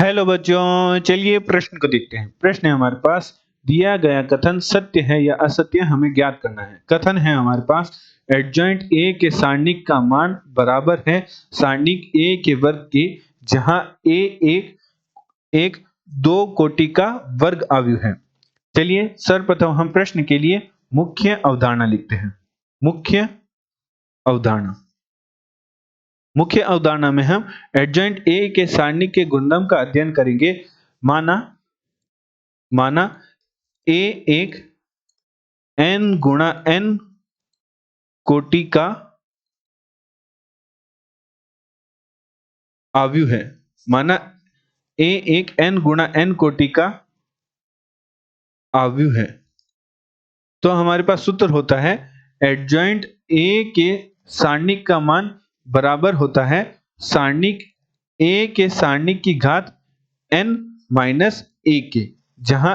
Hello बच्चों, चलिए प्रश्न को देखते हैं। प्रश्न है हमारे पास, दिया गया कथन सत्य है या असत्य हमें ज्ञात करना है। कथन है हमारे पास, एडजॉइंट ए के सारणिक का मान बराबर है सारणिक ए के वर्ग के, जहां ए एक एक दो कोटि का वर्ग आव्यूह है। चलिए सर्वप्रथम हम प्रश्न के लिए मुख्य अवधारणा लिखते हैं। मुख्य अवधारणा मुख्य अवधारणा में हम एडजॉइंट ए के सारणिक के गुणधर्म का अध्ययन करेंगे। माना ए एक n गुणा n कोटि का आव्यूह है। माना ए एक n गुणा n कोटि का आव्यूह है, तो हमारे पास सूत्र होता है एडजॉइंट ए के सारणिक का मान बराबर होता है सारणिक ए के सारणिक की घात n माइनस ए के, जहां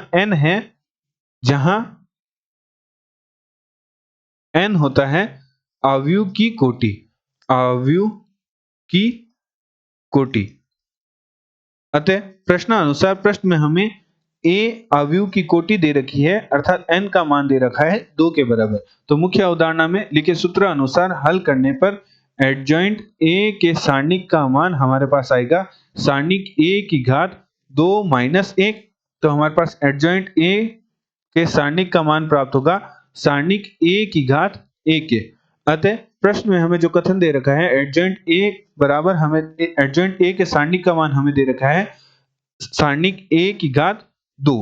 n होता है आव्यूह की कोटि। अतः प्रश्नानुसार प्रश्न में हमें a आव्यूह की कोटि दे रखी है, अर्थात n का मान दे रखा है 2 के बराबर। तो मुख्य अवधारणा में लिखे सूत्र अनुसार हल करने पर एडजॉइंट a के सारणिक का मान हमारे पास आएगा सारणिक a की घात 2 माइनस 1। तो हमारे पास एडजॉइंट a के सारणिक का मान प्राप्त होगा सारणिक a की घात 1 के। अतः प्रश्न में हमें जो कथन दे रखा है एडजॉइंट a बराबर, हमें एडजॉइंट a के सारणिक का मान हमें दे रखा है सारणिक a की घात 2।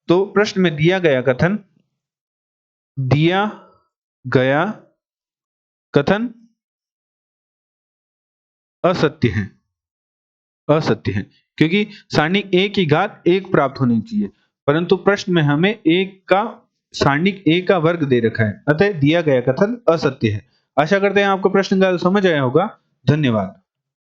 तो प्रश्न में दिया गया कथन असत्य है क्योंकि सारणिक a की घात 1 प्राप्त होनी चाहिए, परंतु प्रश्न में हमें सारणिक a का वर्ग दे रखा है, अतः दिया गया कथन असत्य है। आशा करते हैं आपको प्रश्न का समझ आया होगा। धन्यवाद।